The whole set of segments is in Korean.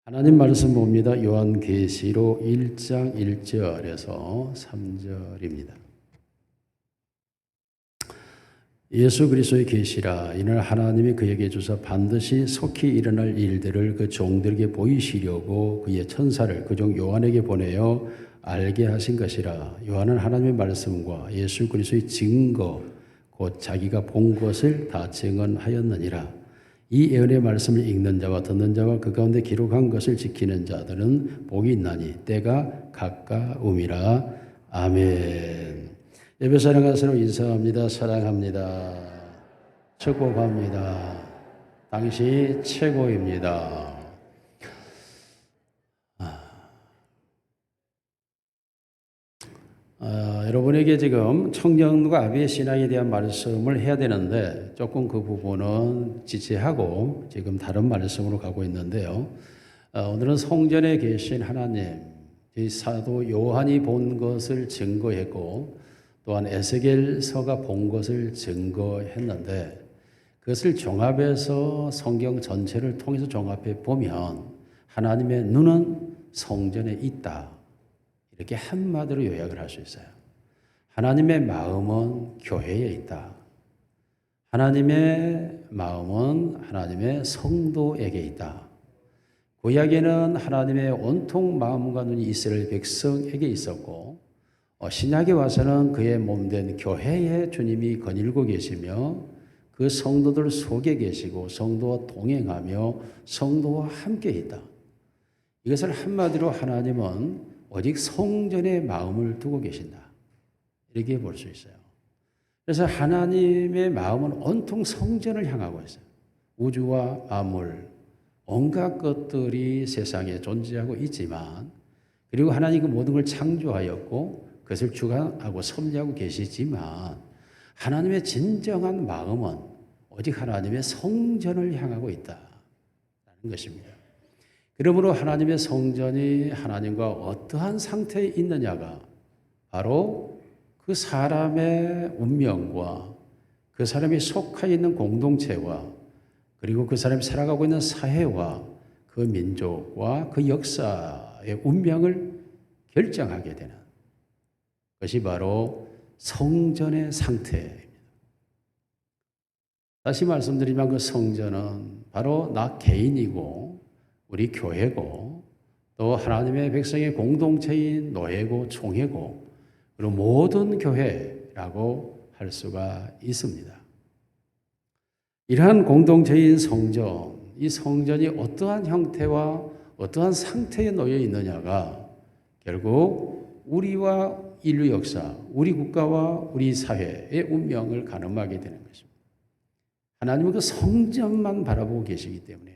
하나님 말씀 봅니다. 요한계시록 1장 1절에서 3절입니다. 예수 그리스도의 계시라. 이는 하나님이 그에게 주사 반드시 속히 일어날 일들을 그 종들에게 보이시려고 그의 천사를 그 종 요한에게 보내어 알게 하신 것이라. 요한은 하나님의 말씀과 예수 그리스도의 증거 곧 자기가 본 것을 다 증언하였느니라. 이 예언의 말씀을 읽는 자와 듣는 자와 그 가운데 기록한 것을 지키는 자들은 복이 있나니 때가 가까움이라. 아멘. 예배 사랑하는 서로 인사합니다. 사랑합니다. 축복합니다. 당신이 최고입니다. 여러분에게 지금 청년과 아비의 신앙에 대한 말씀을 해야 되는데 조금 그 부분은 지체하고 지금 다른 말씀으로 가고 있는데요. 오늘은 성전에 계신 하나님, 사도 요한이 본 것을 증거했고 또한 에스겔서가 본 것을 증거했는데 그것을 종합해서 성경 전체를 통해서 종합해 보면 하나님의 눈은 성전에 있다. 이렇게 한마디로 요약을 할 수 있어요. 하나님의 마음은 교회에 있다. 하나님의 마음은 하나님의 성도에게 있다. 구약에는 하나님의 온통 마음과 눈이 이스라엘 백성에게 있었고 신약에 와서는 그의 몸된 교회에 주님이 거닐고 계시며 그 성도들 속에 계시고 성도와 동행하며 성도와 함께 있다. 이것을 한마디로 하나님은 오직 성전에 마음을 두고 계신다. 이렇게 볼 수 있어요. 그래서 하나님의 마음은 온통 성전을 향하고 있어요. 우주와 만물, 온갖 것들이 세상에 존재하고 있지만 그리고 하나님 그 모든 걸 창조하였고 그것을 주관하고 섭리하고 계시지만 하나님의 진정한 마음은 오직 하나님의 성전을 향하고 있다는 것입니다. 그러므로 하나님의 성전이 하나님과 어떠한 상태에 있느냐가 바로 그 사람의 운명과 그 사람이 속해 있는 공동체와 그리고 그 사람이 살아가고 있는 사회와 그 민족과 그 역사의 운명을 결정하게 되는 것이 바로 성전의 상태입니다. 다시 말씀드리면 그 성전은 바로 나 개인이고 우리 교회고 또 하나님의 백성의 공동체인 노예고 총회고 그리고 모든 교회라고 할 수가 있습니다. 이러한 공동체인 성전, 이 성전이 어떠한 형태와 어떠한 상태에 놓여 있느냐가 결국 우리와 인류 역사, 우리 국가와 우리 사회의 운명을 가늠하게 되는 것입니다. 하나님은 그 성전만 바라보고 계시기 때문에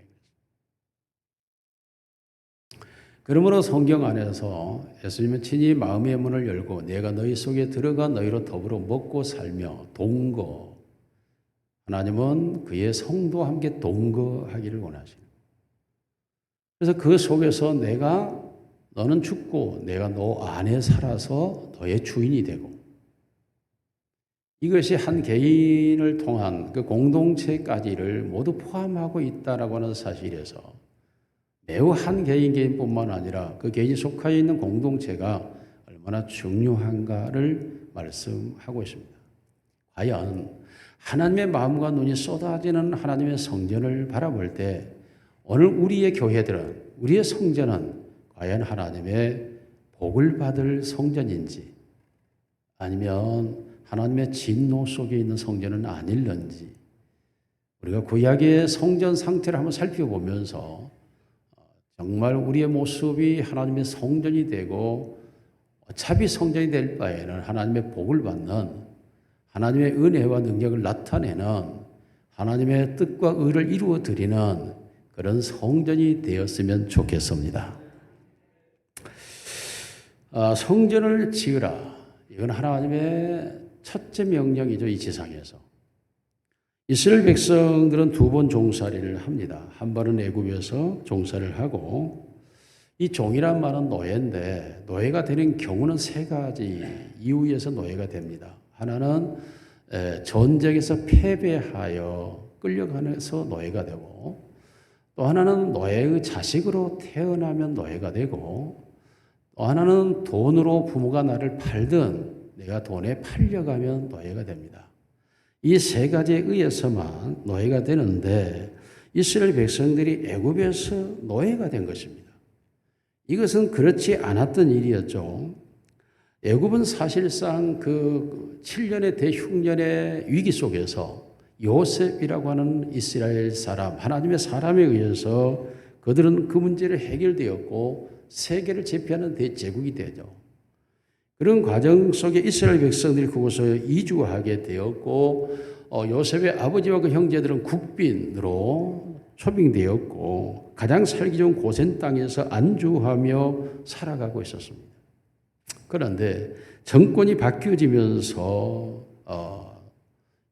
그러므로 성경 안에서 예수님은 친히 마음의 문을 열고 내가 너희 속에 들어가 너희로 더불어 먹고 살며 동거. 하나님은 그의 성도와 함께 동거하기를 원하시는 거예요. 그래서 그 속에서 너는 죽고 내가 너 안에 살아서 너의 주인이 되고 이것이 한 개인을 통한 그 공동체까지를 모두 포함하고 있다라고 하는 사실에서 매우 한 개인뿐만 아니라 그 개인이 속해 있는 공동체가 얼마나 중요한가를 말씀하고 있습니다. 과연 하나님의 마음과 눈이 쏟아지는 하나님의 성전을 바라볼 때 오늘 우리의 교회들은 우리의 성전은 과연 하나님의 복을 받을 성전인지 아니면 하나님의 진노 속에 있는 성전은 아닐런지 우리가 구약의 성전 상태를 한번 살펴보면서 정말 우리의 모습이 하나님의 성전이 되고 어차피 성전이 될 바에는 하나님의 복을 받는 하나님의 은혜와 능력을 나타내는 하나님의 뜻과 의를 이루어 드리는 그런 성전이 되었으면 좋겠습니다. 성전을 지으라. 이건 하나님의 첫째 명령이죠. 이 지상에서. 이스라엘 백성들은 두 번 종살이를 합니다. 한 번은 애굽에서 종살이를 하고 이 종이란 말은 노예인데 노예가 되는 경우는 세 가지 이유에서 노예가 됩니다. 하나는 전쟁에서 패배하여 끌려가서 노예가 되고 또 하나는 노예의 자식으로 태어나면 노예가 되고, 또 하나는 돈으로 부모가 나를 팔든 내가 돈에 팔려가면 노예가 됩니다. 이 세 가지에 의해서만 노예가 되는데 이스라엘 백성들이 애굽에서 노예가 된 것입니다. 이것은 그렇지 않았던 일이었죠. 애굽은 사실상 그 7년의 대흉년의 위기 속에서 요셉이라고 하는 이스라엘 사람, 하나님의 사람에 의해서 그들은 그 문제를 해결되었고 세계를 제패하는 대제국이 되죠. 그런 과정 속에 이스라엘 백성들이 그곳에 이주하게 되었고 요셉의 아버지와 그 형제들은 국빈으로 초빙되었고 가장 살기 좋은 고센 땅에서 안주하며 살아가고 있었습니다. 그런데 정권이 바뀌어지면서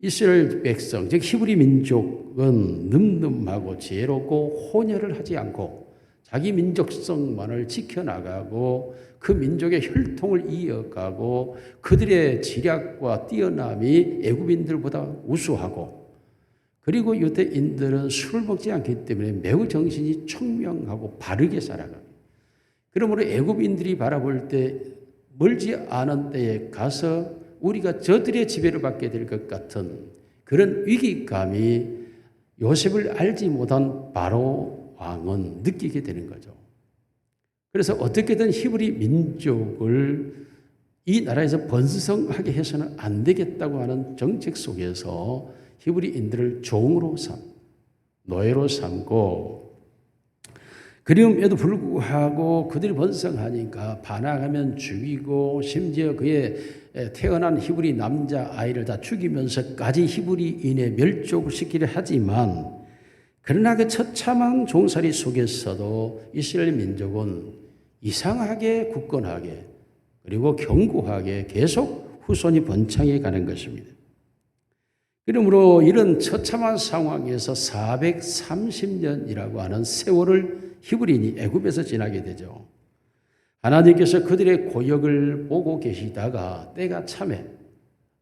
이스라엘 백성, 즉 히브리 민족은 늠름하고 지혜롭고 혼혈을 하지 않고 자기 민족성만을 지켜나가고 그 민족의 혈통을 이어가고 그들의 지략과 뛰어남이 애굽인들보다 우수하고, 그리고 유대인들은 술을 먹지 않기 때문에 매우 정신이 총명하고 바르게 살아갑니다. 그러므로 애굽인들이 바라볼 때 멀지 않은 때에 가서 우리가 저들의 지배를 받게 될 것 같은 그런 위기감이 요셉을 알지 못한 바로 왕은 느끼게 되는 거죠. 그래서 어떻게든 히브리 민족을 이 나라에서 번성하게 해서는 안 되겠다고 하는 정책 속에서 히브리인들을 종으로 노예로 삼고, 그리움에도 불구하고 그들이 번성하니까 반항하면 죽이고 심지어 그의 태어난 히브리 남자 아이를 다 죽이면서까지 히브리인의 멸족을 시키려 하지만, 그러나 그 처참한 종살이 속에서도 이스라엘 민족은 이상하게 굳건하게 그리고 견고하게 계속 후손이 번창해 가는 것입니다. 그러므로 이런 처참한 상황에서 430년이라고 하는 세월을 히브리인이 애굽에서 지나게 되죠. 하나님께서 그들의 고역을 보고 계시다가 때가 참에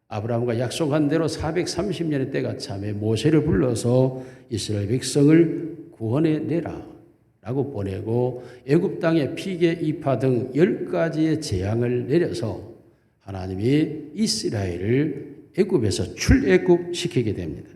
아브라함과 약속한 대로 430년의 때가 참에 모세를 불러서 이스라엘 백성을 구원해내라 라고 보내고 애굽 땅에 피계, 이파 등 10가지의 재앙을 내려서 하나님이 이스라엘을 애굽에서 출애굽시키게 됩니다.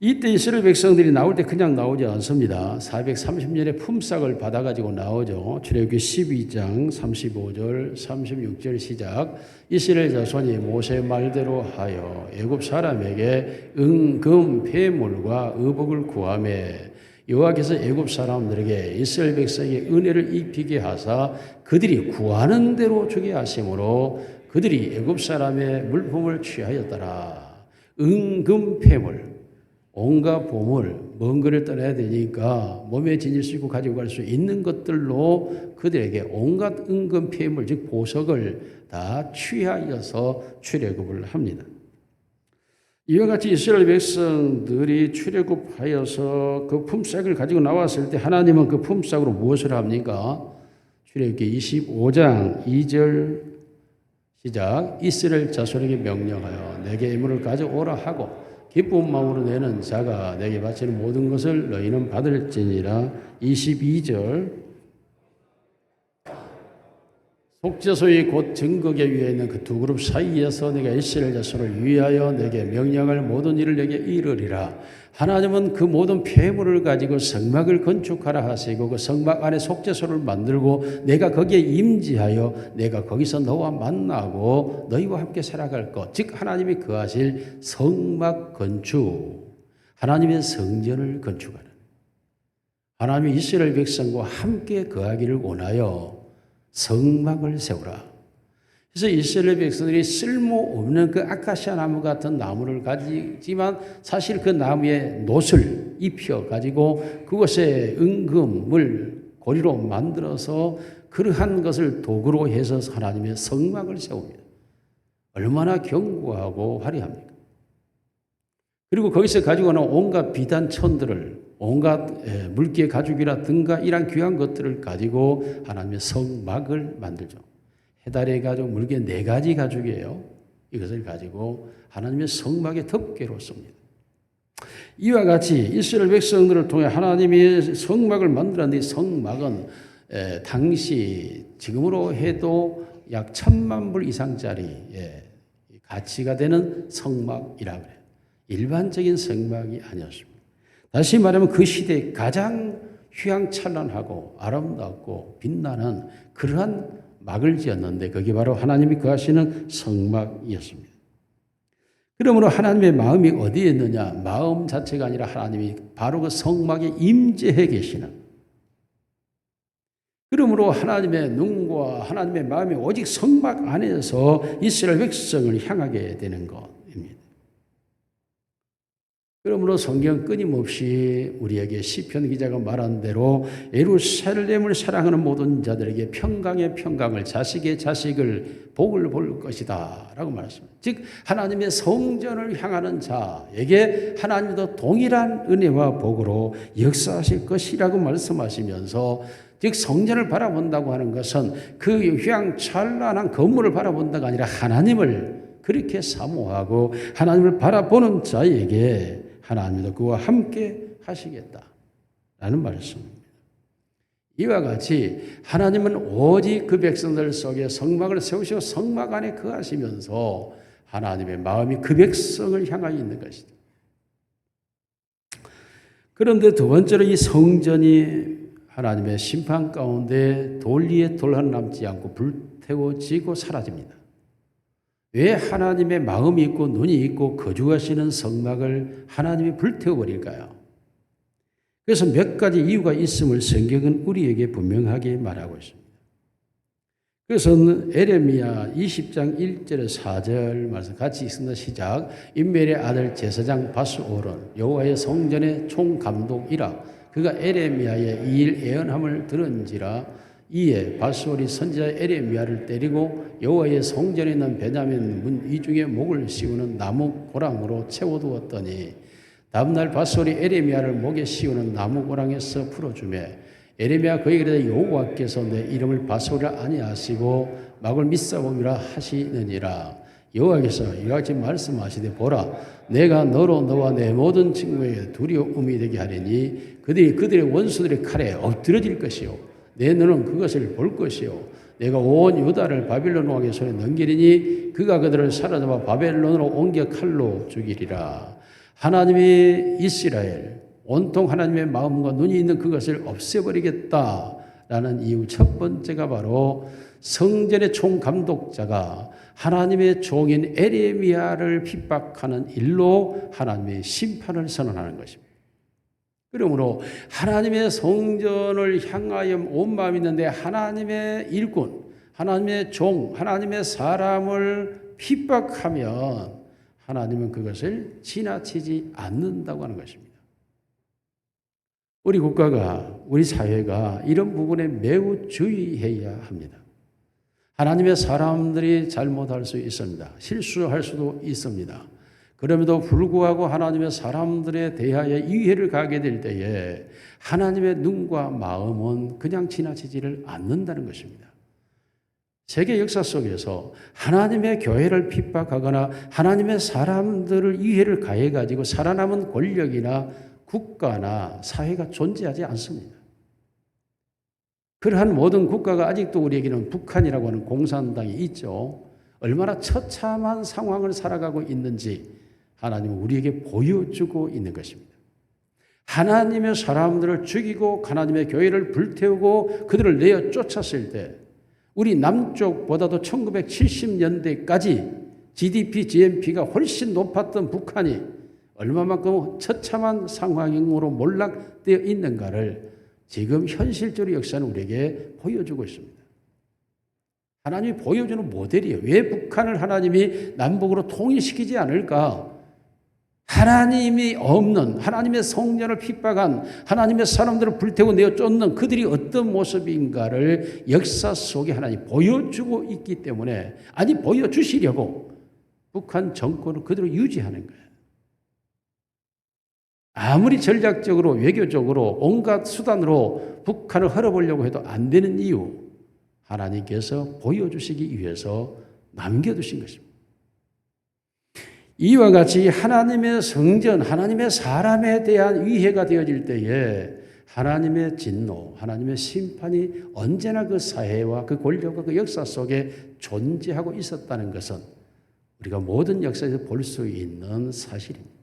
이때 이스라엘 백성들이 나올 때 그냥 나오지 않습니다. 430년의 품삯을 받아가지고 나오죠. 출애굽기 12장 35절 36절 시작. 이스라엘 자손이 모세 말대로 하여 애굽 사람에게 은금 폐물과 의복을 구하매 여호와께서 애굽 사람들에게 이스라엘 백성에게 은혜를 입히게 하사 그들이 구하는 대로 주게 하심으로 그들이 애굽 사람의 물품을 취하였더라. 은금 폐물, 온갖 보물, 먼 거리를 떠나야 되니까 몸에 지닐 수 있고 가지고 갈 수 있는 것들로 그들에게 온갖 은금 폐물, 즉 보석을 다 취하여서 출애굽을 합니다. 이와 같이 이스라엘 백성들이 출애굽하여서 그 품삯을 가지고 나왔을 때 하나님은 그 품삯으로 무엇을 합니까? 출애굽기 25장 2절 시작. 이스라엘 자손에게 명령하여 내게 예물을 가져오라 하고 기쁜 마음으로 내는 자가 내게 바치는 모든 것을 너희는 받을지니라. 22절 속죄소의 곧 증거계 위에 있는 그 두 그룹 사이에서 내가 이스라엘 자손을 위하여 내게 명령할 모든 일을 내게 이르리라. 하나님은 그 모든 폐물을 가지고 성막을 건축하라 하시고 그 성막 안에 속죄소를 만들고 내가 거기에 임지하여 내가 거기서 너와 만나고 너희와 함께 살아갈 것, 즉 하나님이 거하실 성막 건축, 하나님의 성전을 건축하는, 하나님이 이스라엘 백성과 함께 거하기를 원하여 성막을 세우라. 그래서 이스라엘 백성들이 쓸모없는 그 아카시아 나무 같은 나무를 가지지만 사실 그 나무에 놋을 입혀 가지고 그것에 은금을 고리로 만들어서 그러한 것을 도구로 해서 하나님의 성막을 세웁니다. 얼마나 견고하고 화려합니까? 그리고 거기서 가지고 오는 온갖 비단천들을, 온갖 물기의 가죽이라든가 이런 귀한 것들을 가지고 하나님의 성막을 만들죠. 해달의 가죽, 물기의 4가지 가죽이에요. 이것을 가지고 하나님의 성막의 덮개로 씁니다. 이와 같이 이스라엘 백성들을 통해 하나님이 성막을 만들었는데 성막은 당시 지금으로 해도 약 1,000만 불 이상짜리 가치가 되는 성막이라고 해요. 일반적인 성막이 아니었습니다. 다시 말하면 그 시대에 가장 휘황찬란하고 아름답고 빛나는 그러한 막을 지었는데 그게 바로 하나님이 거하시는 성막이었습니다. 그러므로 하나님의 마음이 어디에 있느냐? 마음 자체가 아니라 하나님이 바로 그 성막에 임재해 계시는, 그러므로 하나님의 눈과 하나님의 마음이 오직 성막 안에서 이스라엘 백성을 향하게 되는 것입니다. 그러므로 성경 끊임없이 우리에게 시편 기자가 말한 대로 예루살렘을 사랑하는 모든 자들에게 평강의 평강을, 자식의 자식을 복을 볼 것이다 라고 말했습니다. 즉 하나님의 성전을 향하는 자에게 하나님도 동일한 은혜와 복으로 역사하실 것이라고 말씀하시면서, 즉 성전을 바라본다고 하는 것은 그 휘황찬란한 건물을 바라본다가 아니라 하나님을 그렇게 사모하고 하나님을 바라보는 자에게 하나님도 그와 함께 하시겠다라는 말씀입니다. 이와 같이 하나님은 오직 그 백성들 속에 성막을 세우시고 성막 안에 거하시면서 하나님의 마음이 그 백성을 향하여 있는 것이죠. 그런데 두 번째로 이 성전이 하나님의 심판 가운데 돌 위에 돌 하나 남지 않고 불태워지고 사라집니다. 왜 하나님의 마음이 있고 눈이 있고 거주하시는 성막을 하나님이 불태워버릴까요? 그래서 몇 가지 이유가 있음을 성경은 우리에게 분명하게 말하고 있습니다. 그래서 에레미야 20장 1절에 4절 말씀 같이 읽습니다. 시작. 임멜의 아들 제사장 바스올은 여호와의 성전의 총감독이라 그가 에레미야의 이 일 예언함을 들은지라 이에 바스올이 선지자 에레미야를 때리고 여호와의 성전에 있는 베냐민 문 이중에 목을 씌우는 나무 고랑으로 채워두었더니 다음날 바스올이 에레미야를 목에 씌우는 나무 고랑에서 풀어주매 에레미야 그에게 이르되 여호와께서 내 이름을 바스올이라 아니하시고 막을 믿사옵이라 하시느니라. 여호와께서 이와 같이 말씀하시되 보라 내가 너로 너와 내 모든 친구에게 두려움이 되게 하리니 그들의 원수들의 칼에 엎드러질 것이요 내 눈은 그것을 볼 것이요 내가 온 유다를 바빌론 왕의 손에 넘기리니 그가 그들을 사로잡아 바벨론으로 옮겨 칼로 죽이리라. 하나님이 이스라엘 온통 하나님의 마음과 눈이 있는 그것을 없애버리겠다라는 이유 첫 번째가 바로 성전의 총감독자가 하나님의 종인 에레미야를 핍박하는 일로 하나님의 심판을 선언하는 것입니다. 그러므로 하나님의 성전을 향하여 온 마음이 있는데 하나님의 일꾼, 하나님의 종, 하나님의 사람을 핍박하면 하나님은 그것을 지나치지 않는다고 하는 것입니다. 우리 국가가, 우리 사회가 이런 부분에 매우 주의해야 합니다. 하나님의 사람들이 잘못할 수 있습니다. 실수할 수도 있습니다. 그럼에도 불구하고 하나님의 사람들에 대하여 이해를 가게 될 때에 하나님의 눈과 마음은 그냥 지나치지를 않는다는 것입니다. 세계 역사 속에서 하나님의 교회를 핍박하거나 하나님의 사람들을 이해를 가해가지고 살아남은 권력이나 국가나 사회가 존재하지 않습니다. 그러한 모든 국가가 아직도 우리에게는 북한이라고 하는 공산당이 있죠. 얼마나 처참한 상황을 살아가고 있는지 하나님은 우리에게 보여주고 있는 것입니다. 하나님의 사람들을 죽이고 하나님의 교회를 불태우고 그들을 내어 쫓았을 때 우리 남쪽보다도 1970년대까지 GDP, GNP가 훨씬 높았던 북한이 얼마만큼 처참한 상황으로 몰락되어 있는가를 지금 현실적으로 역사는 우리에게 보여주고 있습니다. 하나님이 보여주는 모델이에요. 왜 북한을 하나님이 남북으로 통일시키지 않을까? 하나님이 없는, 하나님의 성전을 핍박한, 하나님의 사람들을 불태우고 내어 쫓는 그들이 어떤 모습인가를 역사 속에 하나님이 보여주고 있기 때문에, 아니 보여주시려고 북한 정권을 그대로 유지하는 거예요. 아무리 전략적으로 외교적으로 온갖 수단으로 북한을 헐어보려고 해도 안 되는 이유, 하나님께서 보여주시기 위해서 남겨두신 것입니다. 이와 같이 하나님의 성전, 하나님의 사람에 대한 위해가 되어질 때에 하나님의 진노, 하나님의 심판이 언제나 그 사회와 그 권력과 그 역사 속에 존재하고 있었다는 것은 우리가 모든 역사에서 볼 수 있는 사실입니다.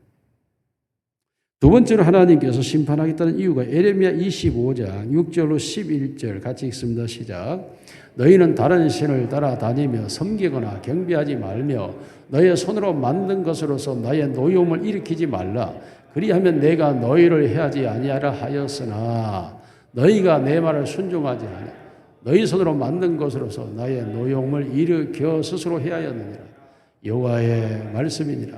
두 번째로 하나님께서 심판하겠다는 이유가 예레미야 25장 6절로 11절 같이 읽습니다. 시작. 너희는 다른 신을 따라다니며 섬기거나 경배하지 말며 너의 손으로 만든 것으로서 나의 노여움을 일으키지 말라. 그리하면 내가 너희를 해하지 아니하라 하였으나 너희가 내 말을 순종하지 않아 너희 손으로 만든 것으로서 나의 노여움을 일으켜 스스로 해하였느니라. 여호와의 말씀이니라.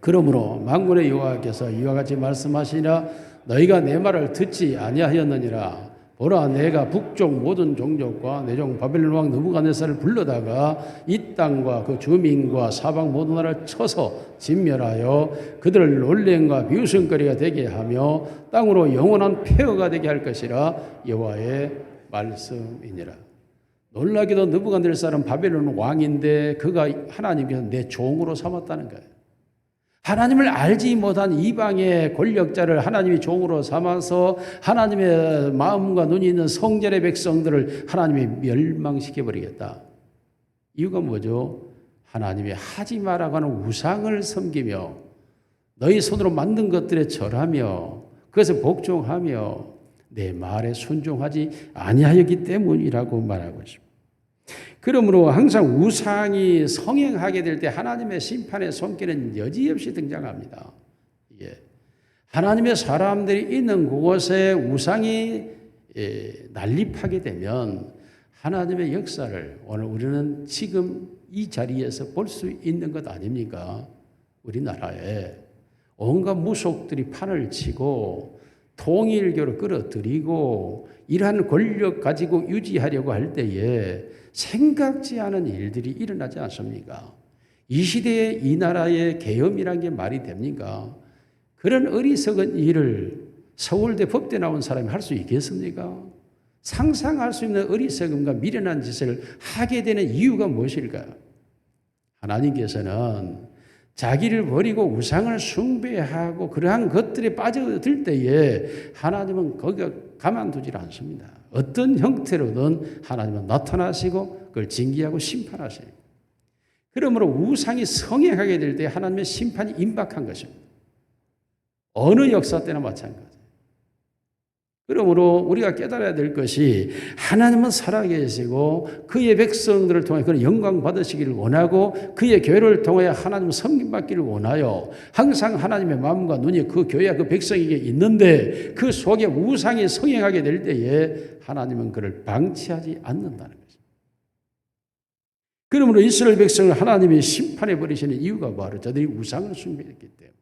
그러므로 만군의 여호와께서 이와 같이 말씀하시니라. 너희가 내 말을 듣지 아니하였느니라. 보라, 내가 북쪽 모든 종족과 내 종 바벨론 왕 느부갓네살을 불러다가 이 땅과 그 주민과 사방 모든 나라를 쳐서 진멸하여 그들을 놀램과 비웃음거리가 되게 하며 땅으로 영원한 폐허가 되게 할 것이라. 여호와의 말씀이니라. 놀라게도 느부갓네살은 바벨론 왕인데 그가 하나님께서 내 종으로 삼았다는 거예요. 하나님을 알지 못한 이방의 권력자를 하나님이 종으로 삼아서 하나님의 마음과 눈이 있는 성전의 백성들을 하나님이 멸망시켜버리겠다. 이유가 뭐죠? 하나님이 하지 마라고 하는 우상을 섬기며 너희 손으로 만든 것들에 절하며 그것에 복종하며 내 말에 순종하지 아니하였기 때문이라고 말하고 있습니다. 그러므로 항상 우상이 성행하게 될 때 하나님의 심판의 손길은 여지없이 등장합니다. 하나님의 사람들이 있는 그곳에 우상이 난립하게 되면 하나님의 역사를 오늘 우리는 지금 이 자리에서 볼 수 있는 것 아닙니까? 우리나라에 온갖 무속들이 판을 치고 통일교를 끌어들이고 이러한 권력 가지고 유지하려고 할 때에 생각지 않은 일들이 일어나지 않습니까? 이 시대에 이 나라의 계엄이란 게 말이 됩니까? 그런 어리석은 일을 서울대 법대 나온 사람이 할 수 있겠습니까? 상상할 수 있는 어리석음과 미련한 짓을 하게 되는 이유가 무엇일까요? 하나님께서는 자기를 버리고 우상을 숭배하고 그러한 것들에 빠져들 때에 하나님은 거기가 가만두질 않습니다. 어떤 형태로든 하나님은 나타나시고 그걸 징계하고 심판하세요. 그러므로 우상이 성행하게 될 때 하나님의 심판이 임박한 것입니다. 어느 역사 때나 마찬가지예요. 그러므로 우리가 깨달아야 될 것이 하나님은 살아계시고 그의 백성들을 통해 그런 영광 받으시기를 원하고 그의 교회를 통해 하나님 섬김받기를 원하여 항상 하나님의 마음과 눈이 그 교회와 그 백성에게 있는데 그 속에 우상이 성행하게 될 때에 하나님은 그를 방치하지 않는다는 것입니다. 그러므로 이스라엘 백성을 하나님이 심판해 버리시는 이유가 바로 저들이 우상을 숭배했기 때문에.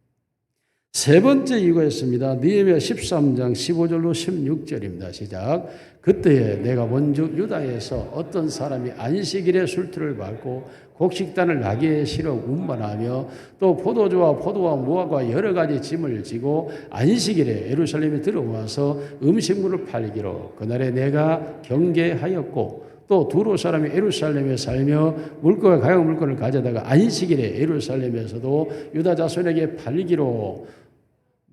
세 번째 이유가 있습니다. 느헤미야 13장 15절로 16절입니다. 시작. 그때에 내가 원주 유다에서 어떤 사람이 안식일에 술틀을 밟고 곡식단을 나귀에 실어 운반하며 또 포도주와 포도와 무화과 여러 가지 짐을 지고 안식일에 예루살렘에 들어와서 음식물을 팔기로 그날에 내가 경계하였고 또 두로 사람이 예루살렘에 살며 물건과 가용 물건을 가져다가 안식일에 예루살렘에서도 유다 자손에게 팔기로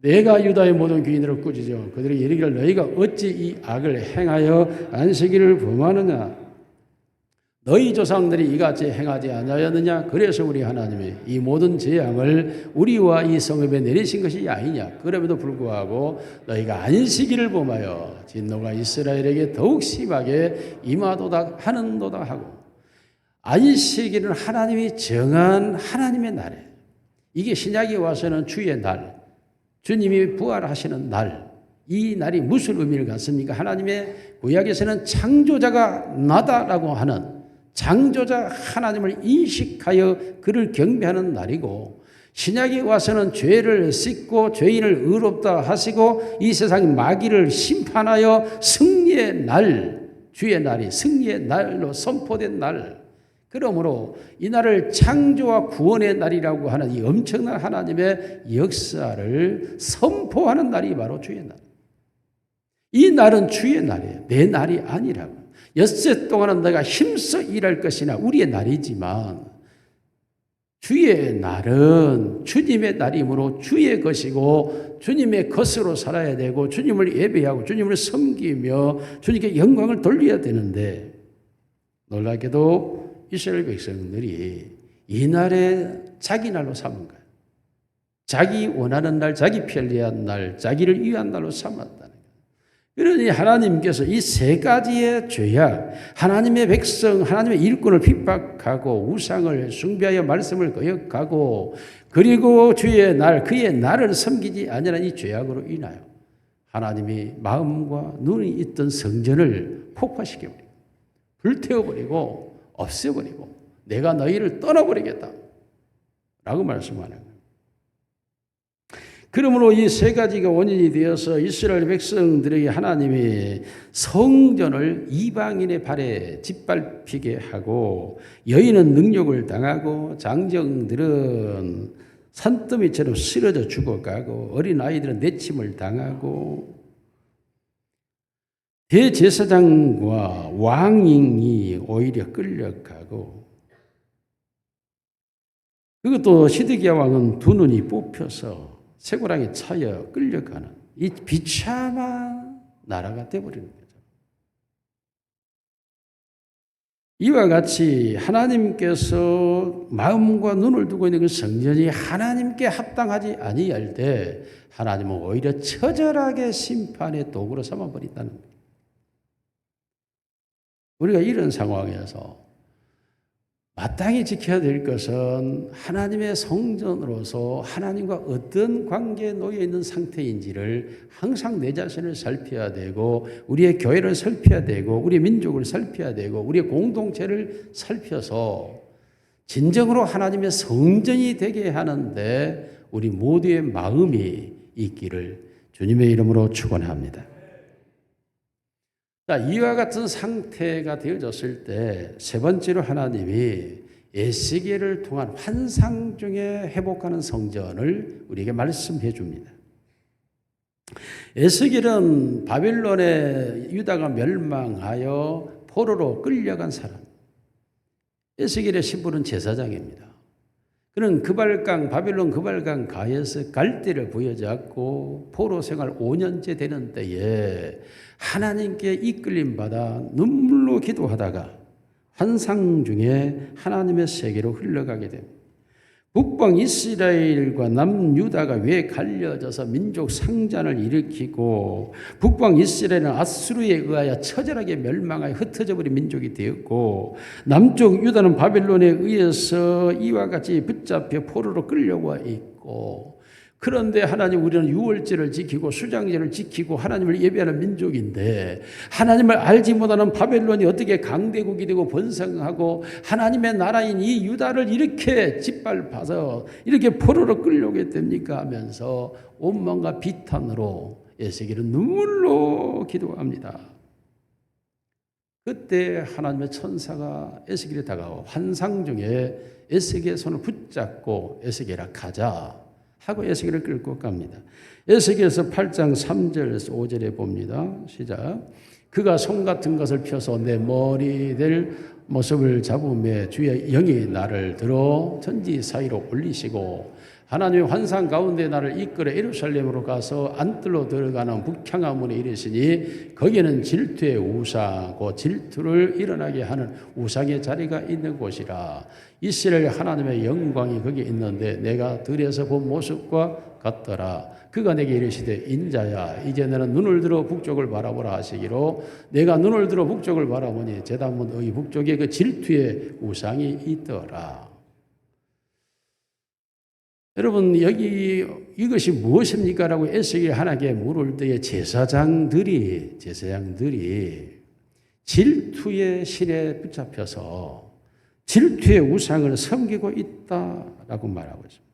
내가 유다의 모든 귀인들을 꾸짖어 그들이 이르기를 너희가 어찌 이 악을 행하여 안식일을 범하느냐 너희 조상들이 이같이 행하지 아니하였느냐 그래서 우리 하나님이 이 모든 재앙을 우리와 이 성읍에 내리신 것이 아니냐 그럼에도 불구하고 너희가 안식일을 범하여 진노가 이스라엘에게 더욱 심하게 임하도다 하는도다 하고 안식일은 하나님이 정한 하나님의 날에 이게 신약에 와서는 주의 날 주님이 부활하시는 날, 이 날이 무슨 의미를 갖습니까? 하나님의 구약에서는 창조자가 나다라고 하는 창조자 하나님을 인식하여 그를 경배하는 날이고 신약에 와서는 죄를 씻고 죄인을 의롭다 하시고 이 세상 마귀를 심판하여 승리의 날, 주의 날이 승리의 날로 선포된 날. 그러므로 이 날을 창조와 구원의 날이라고 하는 이 엄청난 하나님의 역사를 선포하는 날이 바로 주의 날. 이 날은 주의 날이에요. 내 날이 아니라고. 엿새 동안은 내가 힘써 일할 것이나 우리의 날이지만 주의 날은 주님의 날이므로 주의 것이고 주님의 것으로 살아야 되고 주님을 예배하고 주님을 섬기며 주님께 영광을 돌려야 되는데 놀랍게도 이스라엘 백성들이 이 날에 자기 날로 삼은 거예요. 자기 원하는 날, 자기 편리한 날, 자기를 위한 날로 삼았다는 거예요. 그러니 하나님께서 이 세 가지의 죄악, 하나님의 백성, 하나님의 일꾼을 핍박하고 우상을 숭배하여 말씀을 거역하고 그리고 주의 날, 그의 날을 섬기지 아니하는 이 죄악으로 인하여 하나님이 마음과 눈이 있던 성전을 폭파시켜버리고 불태워버리고 없애버리고 내가 너희를 떠나버리겠다 라고 말씀하는 거예요. 그러므로 이 세 가지가 원인이 되어서 이스라엘 백성들에게 하나님이 성전을 이방인의 발에 짓밟히게 하고 여인은 능욕을 당하고 장정들은 산더미처럼 쓰러져 죽어가고 어린아이들은 내침을 당하고 대제사장과 왕이 오히려 끌려가고 그것도 시드기야 왕은 두 눈이 뽑혀서 쇠고랑에 차여 끌려가는 이 비참한 나라가 되어버리는 거죠. 이와 같이 하나님께서 마음과 눈을 두고 있는 그 성전이 하나님께 합당하지 아니할 때 하나님은 오히려 처절하게 심판의 도구로 삼아버린다는 거예요. 우리가 이런 상황에서 마땅히 지켜야 될 것은 하나님의 성전으로서 하나님과 어떤 관계에 놓여 있는 상태인지를 항상 내 자신을 살펴야 되고 우리의 교회를 살펴야 되고 우리의 민족을 살펴야 되고 우리의 공동체를 살펴서 진정으로 하나님의 성전이 되게 하는데 우리 모두의 마음이 있기를 주님의 이름으로 축원합니다. 이와 같은 상태가 되어졌을 때 세 번째로 하나님이 에스겔을 통한 환상 중에 회복하는 성전을 우리에게 말씀해 줍니다. 에스겔은 바빌론에 유다가 멸망하여 포로로 끌려간 사람. 에스겔의 신분은 제사장입니다. 그는 바빌론 그발강 가에서 갈대를 부여잡고 포로 생활 5년째 되는 때에 하나님께 이끌림 받아 눈물로 기도하다가 환상 중에 하나님의 세계로 흘러가게 됩니다. 북방 이스라엘과 남유다가 왜 갈려져서 민족 상잔을 일으키고 북방 이스라엘은 아수르에 의하여 처절하게 멸망하여 흩어져 버린 민족이 되었고 남쪽 유다는 바빌론에 의해서 이와 같이 붙잡혀 포로로 끌려와 있고 그런데 하나님 우리는 유월절을 지키고 수장제를 지키고 하나님을 예배하는 민족인데 하나님을 알지 못하는 바벨론이 어떻게 강대국이 되고 번성하고 하나님의 나라인 이 유다를 이렇게 짓밟아서 이렇게 포로로 끌려오게 됩니까 하면서 온몸과 비탄으로 에스겔은 눈물로 기도합니다. 그때 하나님의 천사가 에스겔에 다가와 환상 중에 에스겔의 손을 붙잡고 에스겔아 가자 하고 에스겔을 끌고 갑니다. 에스겔에서 8장 3절에서 5절에 봅니다. 시작. 그가 손 같은 것을 펴서 내 머리 될 모습을 잡으며 주의 영이 나를 들어 천지 사이로 올리시고 하나님의 환상 가운데 나를 이끌어 예루살렘으로 가서 안뜰로 들어가는 북향한 문에 이르시니 거기에는 질투의 우상, 그 질투를 일어나게 하는 우상의 자리가 있는 곳이라. 이스라엘 하나님의 영광이 거기에 있는데 내가 들에서 본 모습과 같더라. 그가 내게 이르시되 인자야 이제 너는 눈을 들어 북쪽을 바라보라 하시기로 내가 눈을 들어 북쪽을 바라보니 제단문의 북쪽에 그 질투의 우상이 있더라. 여러분 여기 이것이 무엇입니까? 라고 에스겔이 하나님께 물을 때에 제사장들이 질투의 신에 붙잡혀서 질투의 우상을 섬기고 있다라고 말하고 있습니다.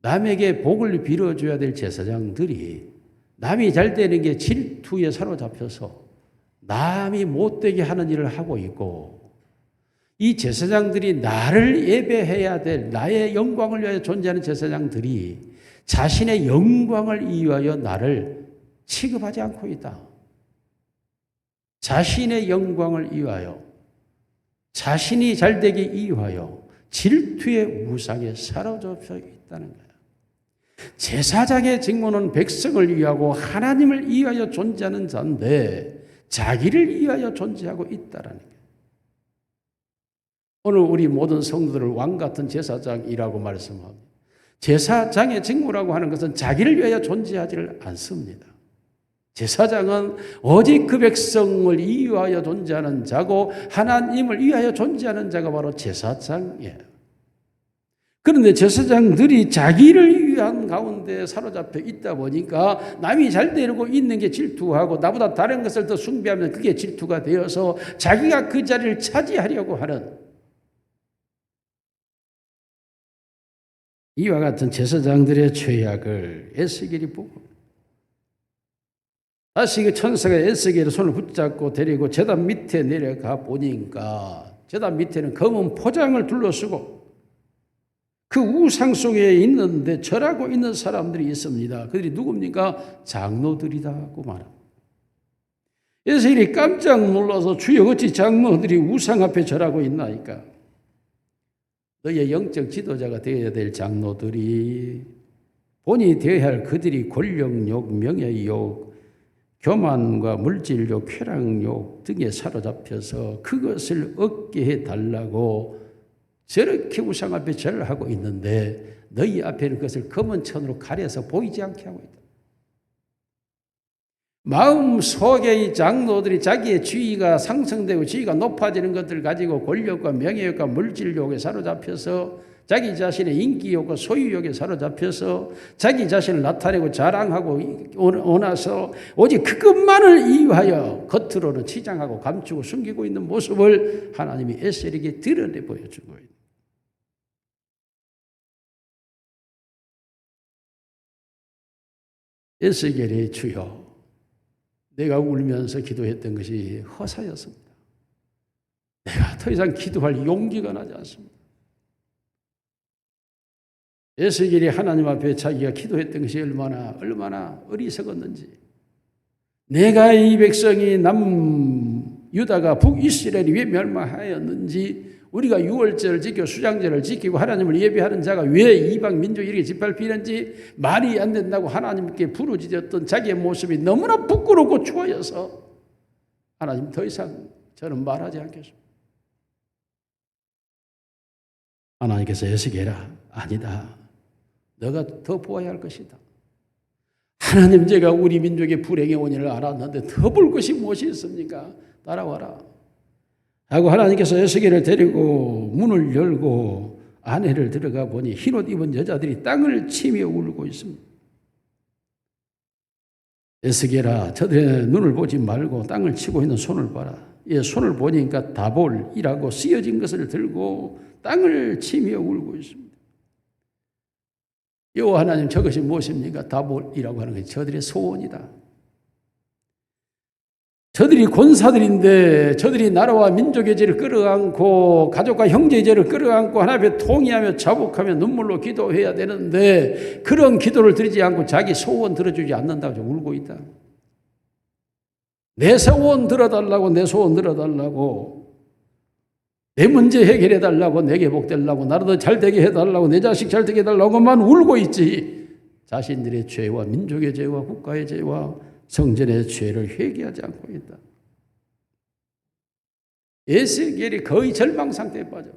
남에게 복을 빌어줘야 될 제사장들이 남이 잘 되는 게 질투에 사로잡혀서 남이 못되게 하는 일을 하고 있고 이 제사장들이 나를 예배해야 될 나의 영광을 위하여 존재하는 제사장들이 자신의 영광을 위하여 나를 취급하지 않고 있다. 자신의 영광을 위하여 자신이 잘되기 위하여 질투의 우상에 사로잡혀 있다는 거예요. 제사장의 직무는 백성을 위하고 하나님을 위하여 존재하는 자인데 자기를 위하여 존재하고 있다는 거예요. 오늘 우리 모든 성도들을 왕같은 제사장이라고 말씀합니다. 제사장의 직무라고 하는 것은 자기를 위하여 존재하지를 않습니다. 제사장은 오직 그 백성을 위하여 존재하는 자고 하나님을 위하여 존재하는 자가 바로 제사장이에요. 그런데 제사장들이 자기를 위한 가운데 사로잡혀 있다 보니까 남이 잘 되고 있는 게 질투하고 나보다 다른 것을 더 숭배하면 그게 질투가 되어서 자기가 그 자리를 차지하려고 하는 이와 같은 제사장들의 죄악을 에스겔이 보고 다시 그 천사가 에스겔의 손을 붙잡고 데리고 제단 밑에 내려가 보니까 제단 밑에는 검은 포장을 둘러쓰고 그 우상 속에 있는데 절하고 있는 사람들이 있습니다. 그들이 누굽니까? 장로들이다고 말합니다. 에스겔이 깜짝 놀라서 주여 어찌 장로들이 우상 앞에 절하고 있나이까? 너희의 영적 지도자가 되어야 될 장로들이 본이 되어야 할 그들이 권력욕, 명예욕, 교만과 물질욕, 쾌락욕 등에 사로잡혀서 그것을 얻게 해달라고 저렇게 우상 앞에 절을 하고 있는데 너희 앞에는 그것을 검은 천으로 가려서 보이지 않게 하고 있다. 마음속에 장로들이 자기의 지위가 상승되고 지위가 높아지는 것들을 가지고 권력과 명예욕과 물질욕에 사로잡혀서 자기 자신의 인기욕과 소유욕에 사로잡혀서 자기 자신을 나타내고 자랑하고 원해서 오직 그것만을 이유하여 겉으로는 치장하고 감추고 숨기고 있는 모습을 하나님이 에스겔에게 드러내 보여준 거예요. 에스겔의 주여 내가 울면서 기도했던 것이 허사였습니다. 내가 더 이상 기도할 용기가 나지 않습니다. 에스겔이 하나님 앞에 자기가 기도했던 것이 얼마나 어리석었는지, 내가 이 백성이 남유다가 북이스라엘이 왜 멸망하였는지, 우리가 유월절을 지키고 수장절을 지키고 하나님을 예배하는 자가 왜 이방 민족이 이렇게 짓밟히는지 말이 안 된다고 하나님께 부르짖었던 자기의 모습이 너무나 부끄럽고 추워여서 하나님 더 이상 저는 말하지 않겠습니다. 하나님께서 에스겔아 아니다. 너가 더 보아야 할 것이다. 하나님 제가 우리 민족의 불행의 원인을 알았는데 더 볼 것이 무엇이 있습니까? 따라와라. 하고 하나님께서 에스겔을 데리고 문을 열고 안에를 들어가 보니 흰옷 입은 여자들이 땅을 치며 울고 있습니다. 에스겔아 저들의 눈을 보지 말고 땅을 치고 있는 손을 봐라. 예, 손을 보니까 다볼이라고 쓰여진 것을 들고 땅을 치며 울고 있습니다. 여호와 하나님 저것이 무엇입니까? 다볼이라고 하는 것이 저들의 소원이다. 저들이 권사들인데 저들이 나라와 민족의 죄를 끌어안고 가족과 형제의 죄를 끌어안고 하나님 앞에 통회하며 자복하며 눈물로 기도해야 되는데 그런 기도를 드리지 않고 자기 소원 들어주지 않는다고 울고 있다. 내 소원 들어달라고 내 소원 들어달라고 내 문제 해결해달라고 내게 복되려고 나라도 잘되게 해달라고 내 자식 잘되게 해달라고만 울고 있지 자신들의 죄와 민족의 죄와 국가의 죄와 성전의 죄를 회개하지 않고 있다. 에스겔이 거의 절망 상태에 빠져.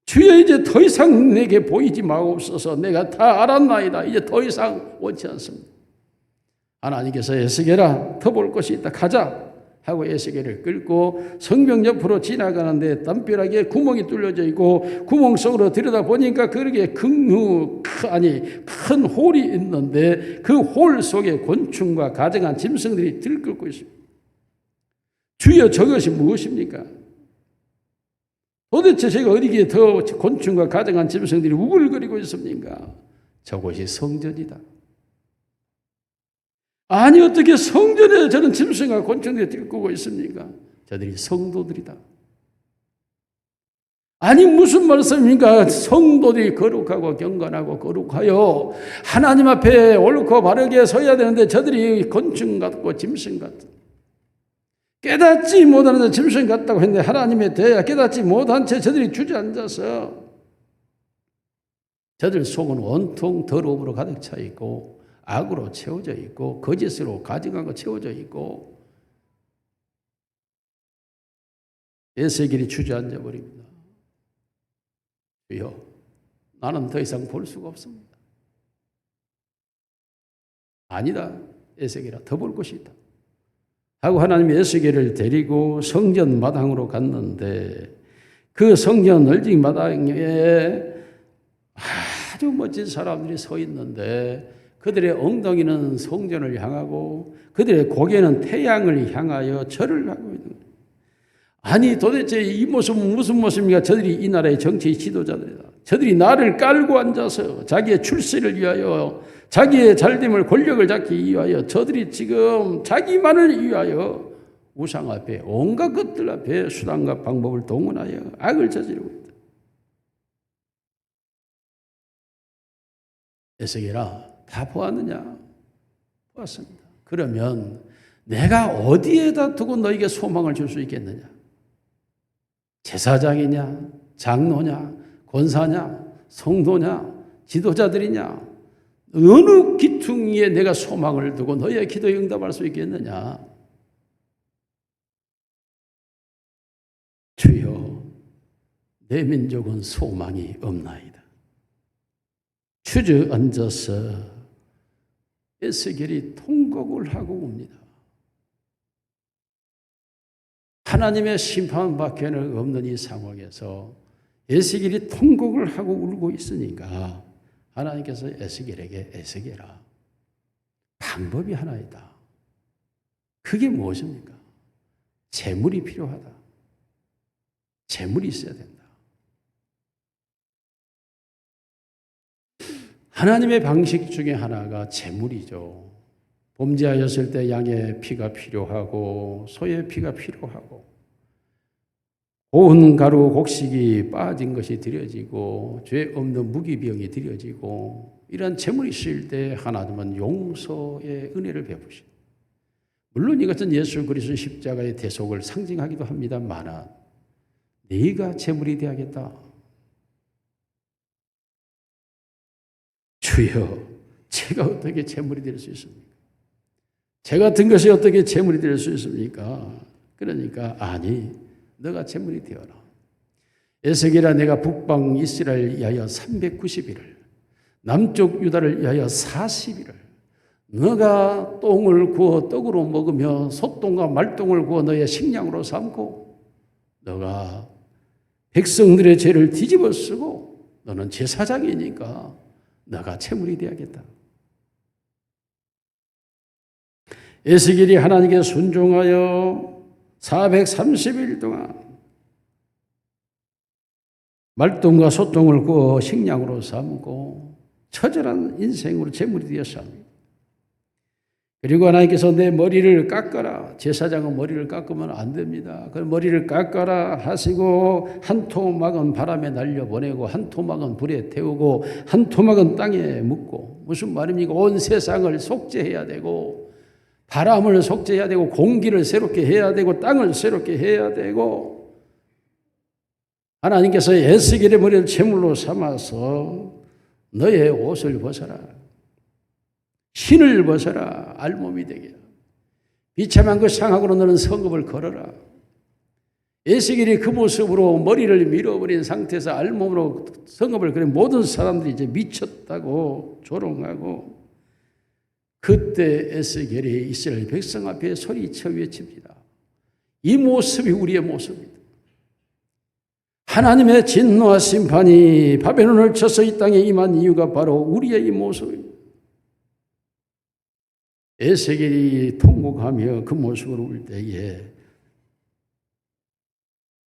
주여 이제 더 이상 내게 보이지 마옵소서. 내가 다 알았나이다. 이제 더 이상 원치 않습니다. 하나님께서 에스겔아 더 볼 것이 있다. 가자 하고 에스겔을 끌고 성벽 옆으로 지나가는데 담벼락에 구멍이 뚫려져 있고 구멍 속으로 들여다보니까 그렇게 큰 홀이 있는데 그 홀 속에 곤충과 가증한 짐승들이 들끓고 있습니다. 주여 저것이 무엇입니까? 도대체 제가 어디에 더 곤충과 가증한 짐승들이 우글거리고 있습니까? 저곳이 성전이다. 아니 어떻게 성전에 저런 짐승과 곤충들이 들끓고 있습니까? 저들이 성도들이다. 아니 무슨 말씀입니까? 성도들이 거룩하고 경건하고 거룩하여 하나님 앞에 옳고 바르게 서야 되는데 저들이 곤충 같고 짐승 같은 깨닫지 못하는 자 짐승 같다고 했는데 하나님의 대야 깨닫지 못한 채 저들이 주저앉아서 저들 속은 온통 더러움으로 가득 차 있고 악으로 채워져 있고 거짓으로 가증하고 채워져 있고 에스겔이 주저앉아 버립니다. 주여, 나는 더 이상 볼 수가 없습니다. 아니다, 에스겔아, 더 볼 것이 있다 하고 하나님이 에스겔을 데리고 성전 마당으로 갔는데 그 성전 넓은 마당에 아주 멋진 사람들이 서 있는데 그들의 엉덩이는 성전을 향하고 그들의 고개는 태양을 향하여 절을 하고 있는 거예요. 아니 도대체 이 모습은 무슨 모습입니까? 저들이 이 나라의 정치 지도자들이다. 저들이 나를 깔고 앉아서 자기의 출세를 위하여 자기의 잘됨을 권력을 잡기 위하여 저들이 지금 자기만을 위하여 우상 앞에 온갖 것들 앞에 수단과 방법을 동원하여 악을 저지르고 있다. 에스겔아, 다 보았느냐? 보았습니다. 그러면 내가 어디에다 두고 너에게 소망을 줄 수 있겠느냐? 제사장이냐? 장로냐? 권사냐? 성도냐? 지도자들이냐? 어느 기퉁 위에 내가 소망을 두고 너의 기도에 응답할 수 있겠느냐? 주여, 내 민족은 소망이 없나이다. 주저앉아서 에스겔이 통곡을 하고 옵니다. 하나님의 심판밖에는 없는 이 상황에서 에스겔이 통곡을 하고 울고 있으니까 하나님께서 에스겔에게 에스겔아, 방법이 하나 있다. 그게 무엇입니까? 재물이 필요하다. 재물이 있어야 된다. 하나님의 방식 중에 하나가 재물이죠. 범죄하였을 때 양의 피가 필요하고 소의 피가 필요하고 고운 가루 곡식이 빠진 것이 드려지고 죄 없는 무기병이 드려지고 이런 재물이 있을 때 하나님은 용서의 은혜를 베푸십니다. 물론 이것은 예수 그리스도의 십자가의 대속을 상징하기도 합니다만 네가 재물이 되야겠다. 주여, 제가 어떻게 재물이 될 수 있습니까? 제가 든 것이 어떻게 재물이 될 수 있습니까? 그러니까 아니, 너가 재물이 되어라. 에스겔아, 내가 북방 이스라엘 위하여 390일을 남쪽 유다를 위하여 40일을 너가 똥을 구워 떡으로 먹으며 소똥과 말똥을 구워 너의 식량으로 삼고 너가 백성들의 죄를 뒤집어 쓰고 너는 제사장이니까 너가 재물이 되야겠다. 에스겔이 하나님께 순종하여 430일 동안 말똥과 소똥을 구워 식량으로 삼고 처절한 인생으로 재물이 되었습니다. 그리고 하나님께서 내 머리를 깎아라. 제사장은 머리를 깎으면 안 됩니다. 그 머리를 깎아라 하시고 한 토막은 바람에 날려보내고 한 토막은 불에 태우고 한 토막은 땅에 묻고, 무슨 말입니까? 온 세상을 속죄해야 되고 바람을 속죄해야 되고 공기를 새롭게 해야 되고 땅을 새롭게 해야 되고, 하나님께서 에스겔의 머리를 제물로 삼아서 너의 옷을 벗어라. 신을 벗어라. 알몸이 되게. 비참한 그 상황으로 너는 성읍을 걸어라. 에스겔이 그 모습으로 머리를 밀어버린 상태에서 알몸으로 성읍을 걸은 모든 사람들이 이제 미쳤다고 조롱하고, 그때 에스겔이 이스라엘 백성 앞에 소리쳐 외칩니다. 이 모습이 우리의 모습입니다. 하나님의 진노와 심판이 바벨론을 쳐서 이 땅에 임한 이유가 바로 우리의 이 모습입니다. 에스겔이 통곡하며 그 모습으로 울 때에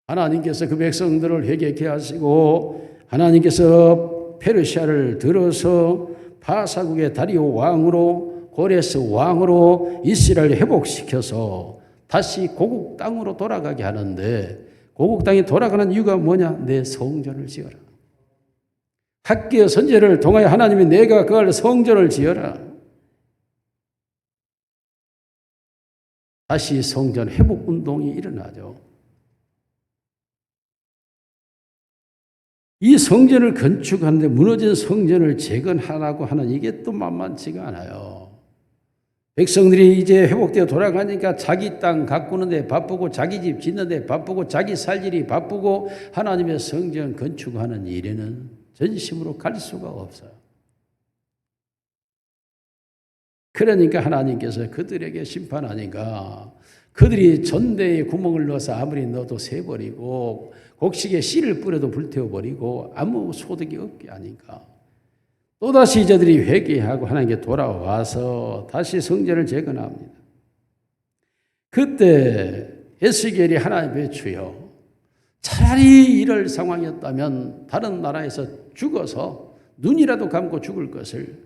하나님께서 그 백성들을 회개케 하시고, 하나님께서 페르시아를 들어서 바사국의 다리오 왕으로 고레스 왕으로 이스라엘을 회복시켜서 다시 고국 땅으로 돌아가게 하는데, 고국 땅에 돌아가는 이유가 뭐냐? 내 성전을 지어라. 학기의 선제를 통하여 하나님이 내가 그걸 성전을 지어라. 다시 성전 회복 운동이 일어나죠. 이 성전을 건축하는데 무너진 성전을 재건하라고 하는 이게 또 만만치가 않아요. 백성들이 이제 회복되어 돌아가니까 자기 땅 가꾸는 데 바쁘고 자기 집 짓는 데 바쁘고 자기 살 일이 바쁘고 하나님의 성전 건축하는 일에는 전심으로 갈 수가 없어요. 그러니까 하나님께서 그들에게 심판하니까 그들이 전대에 구멍을 넣어서 아무리 넣어도 새버리고 곡식에 씨를 뿌려도 불태워버리고 아무 소득이 없게 하니까 또다시 저들이 회개하고 하나님께 돌아와서 다시 성전을 재건합니다. 그때 에스겔이 하나님의 주여, 차라리 이럴 상황이었다면 다른 나라에서 죽어서 눈이라도 감고 죽을 것을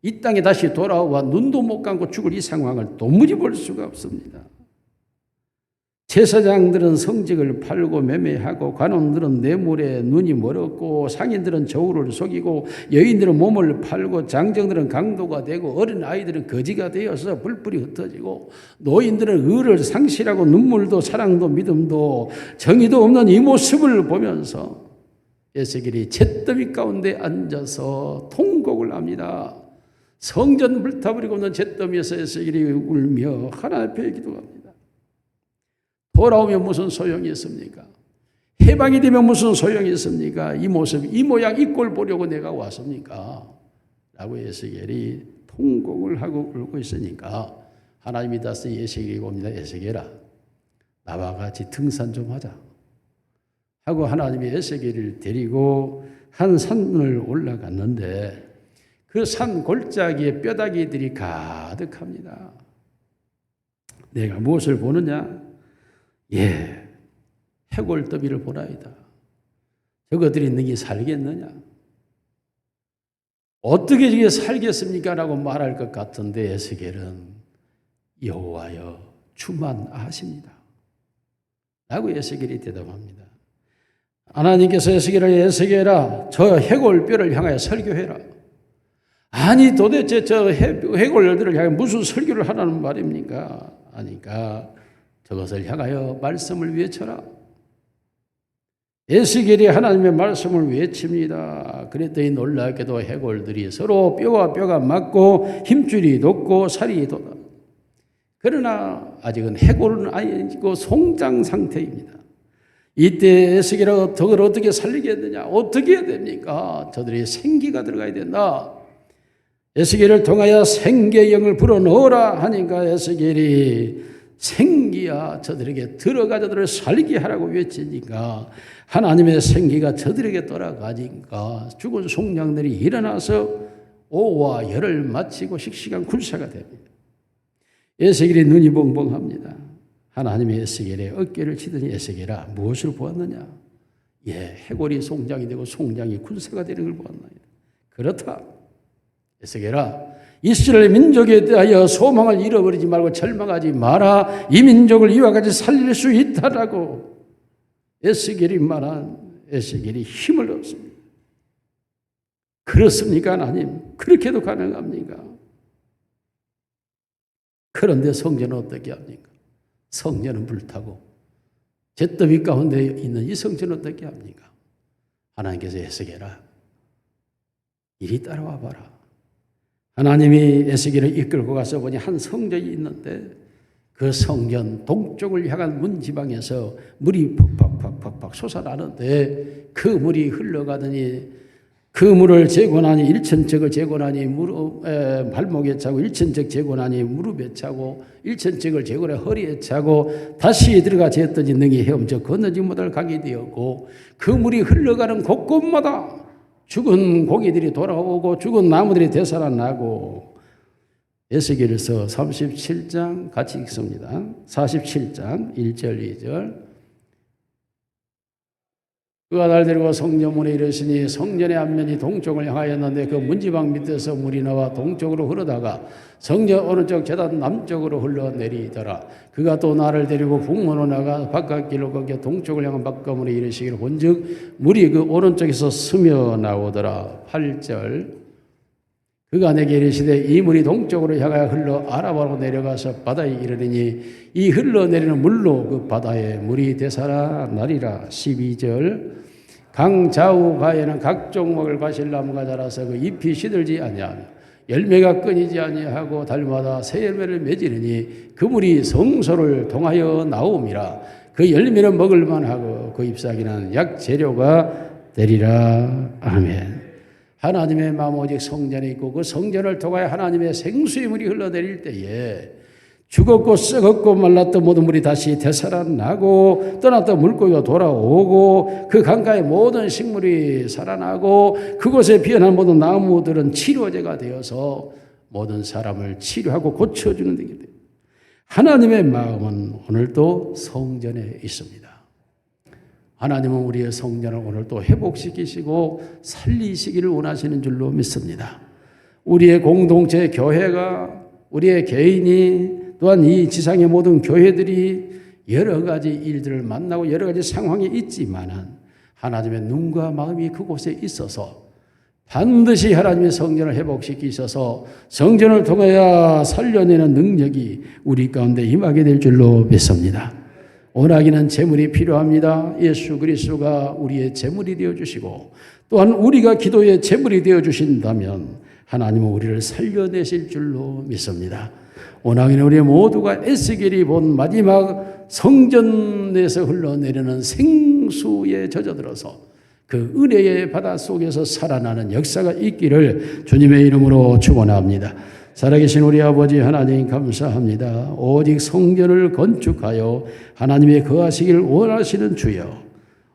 이 땅에 다시 돌아와 눈도 못 감고 죽을 이 상황을 도무지 볼 수가 없습니다. 제사장들은 성직을 팔고 매매하고 관원들은 뇌물에 눈이 멀었고 상인들은 저울을 속이고 여인들은 몸을 팔고 장정들은 강도가 되고 어린아이들은 거지가 되어서 불불이 흩어지고 노인들은 의를 상실하고 눈물도 사랑도 믿음도 정의도 없는 이 모습을 보면서 에스겔이 잿더미 가운데 앉아서 통곡을 합니다. 성전 불타버리고 있는 잿더미에서 에스겔이 울며 하나님 앞에 기도합니다. 돌아오면 무슨 소용이 있습니까? 해방이 되면 무슨 소용이 있습니까? 이 모습, 이 모양, 이 꼴 보려고 내가 왔습니까? 라고 에스겔이 통곡을 하고 울고 있으니까 하나님이 다시 에스겔이 옵니다. 에스겔아, 나와 같이 등산 좀 하자 하고 하나님이 에스겔을 데리고 한 산을 올라갔는데 그 산 골짜기에 뼈다귀들이 가득합니다. 내가 무엇을 보느냐? 해골더미를 보나이다. 저것들이 능히 살겠느냐? 어떻게 저게 살겠습니까? 라고 말할 것 같은데 에스겔은 여호와여 주만 아십니다. 라고 에스겔이 대답합니다. 하나님께서 에스겔아 저 해골뼈를 향하여 설교해라. 아니 도대체 저 해골들을 향해 무슨 설교를 하라는 말입니까? 하니까 저것을 향하여 말씀을 외쳐라. 에스겔이 하나님의 말씀을 외칩니다. 그랬더니 놀랍게도 해골들이 서로 뼈와 뼈가 맞고 힘줄이 돋고 살이 돋아. 그러나 아직은 해골은 아니고 송장 상태입니다. 이때 에스겔아 저걸 어떻게 살리겠느냐? 어떻게 해야 됩니까? 저들이 생기가 들어가야 된다. 에스겔을 통하여 생기의 영을 불어넣어라 하니까 에스겔이 생기야 저들에게 들어가 저들을 살게 하라고 외치니까 하나님의 생기가 저들에게 돌아가니까 죽은 송장들이 일어나서 오와 열을 마치고 씩씩한 군사가 됩니다. 에스겔이 눈이 벙벙합니다. 하나님의 에스겔의 어깨를 치더니 에스겔아 무엇을 보았느냐? 해골이 송장이 되고 송장이 군사가 되는 걸 보았나이다. 그렇다. 에스겔아 이스라엘 민족에 대하여 소망을 잃어버리지 말고 절망하지 마라. 이 민족을 이와 같이 살릴 수 있다라고 에스겔이 말한 에스겔이 힘을 얻습니다. 그렇습니까 하나님? 그렇게도 가능합니까? 그런데 성전은 어떻게 합니까? 성전은 불타고 잿더미 가운데 있는 이 성전은 어떻게 합니까? 하나님께서 에스겔아 이리 따라와 봐라. 하나님이 에스겔을 이끌고 가서 보니 한 성전이 있는데 그 성전 동쪽을 향한 문지방에서 물이 팍팍팍팍 솟아나는데 그 물이 흘러가더니 그 물을 재고 나니 1천척을 재고 나니 발목에 차고 1천척 재고 나니 무릎에 차고 1천척을 재고 나니 허리에 차고 다시 들어가 쟀더니 능히 헤엄쳐 건너지 못할 강이 되었고 그 물이 흘러가는 곳곳마다 죽은 고기들이 돌아오고 죽은 나무들이 되살아나고 에스겔서 37장 같이 읽습니다. 47장 1절 2절 그가 날 데리고 성전문에 이르시니 성전의 앞면이 동쪽을 향하였는데 그 문지방 밑에서 물이 나와 동쪽으로 흐르다가 성전 오른쪽 제단 남쪽으로 흘러내리더라. 그가 또 나를 데리고 북문으로 나가 바깥길로 거기에 동쪽을 향한 바깥문에 이르시기를 본즉 물이 그 오른쪽에서 스며 나오더라. 8절 그가 내게 이르시되 이 물이 동쪽으로 향하여 흘러 아라바로 내려가서 바다에 이르르니 이 흘러내리는 물로 그 바다에 물이 되살아나리라. 12절 강 좌우가에는 각종 먹을 과실나무가 자라서 그 잎이 시들지 아니하며 열매가 끊이지 아니하고 달마다 새 열매를 맺으니 그 물이 성소를 통하여 나옴이라. 그 열매는 먹을만하고 그 잎사귀는 약 재료가 되리라. 아멘. 하나님의 마음 오직 성전에 있고 그 성전을 통하여 하나님의 생수의 물이 흘러내릴 때에 죽었고 썩었고 말랐던 모든 물이 다시 되살아나고 떠났던 물고기가 돌아오고 그 강가의 모든 식물이 살아나고 그곳에 피어난 모든 나무들은 치료제가 되어서 모든 사람을 치료하고 고쳐주는 데 돼요. 하나님의 마음은 오늘도 성전에 있습니다. 하나님은 우리의 성전을 오늘 또 회복시키시고 살리시기를 원하시는 줄로 믿습니다. 우리의 공동체 교회가 우리의 개인이 또한 이 지상의 모든 교회들이 여러 가지 일들을 만나고 여러 가지 상황이 있지만은 하나님의 눈과 마음이 그곳에 있어서 반드시 하나님의 성전을 회복시키셔서 성전을 통하여 살려내는 능력이 우리 가운데 임하게 될 줄로 믿습니다. 원하기는 재물이 필요합니다. 예수 그리스도가 우리의 재물이 되어주시고 또한 우리가 기도의 재물이 되어주신다면 하나님은 우리를 살려내실 줄로 믿습니다. 원하기는 우리 모두가 에스겔이 본 마지막 성전에서 흘러내리는 생수에 젖어들어서 그 은혜의 바다 속에서 살아나는 역사가 있기를 주님의 이름으로 축원합니다. 살아계신 우리 아버지 하나님 감사합니다. 오직 성전을 건축하여 하나님의 거하시기를 원하시는 주여,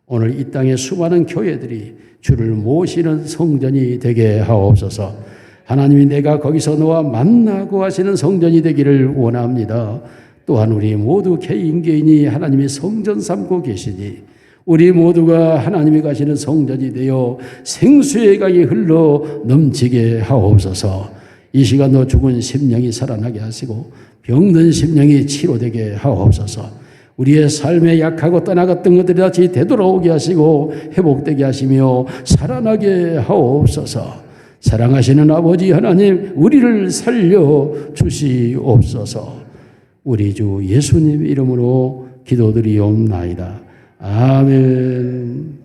오늘 이 땅의 수많은 교회들이 주를 모시는 성전이 되게 하옵소서. 하나님이 내가 거기서 너와 만나고 하시는 성전이 되기를 원합니다. 또한 우리 모두 개인이 하나님의 성전 삼고 계시니 우리 모두가 하나님이 가시는 성전이 되어 생수의 강이 흘러 넘치게 하옵소서. 이 시간도 죽은 심령이 살아나게 하시고 병든 심령이 치료되게 하옵소서. 우리의 삶에 약하고 떠나갔던 것들이 다시 되돌아오게 하시고 회복되게 하시며 살아나게 하옵소서. 사랑하시는 아버지 하나님, 우리를 살려 주시옵소서. 우리 주 예수님 이름으로 기도드리옵나이다. 아멘.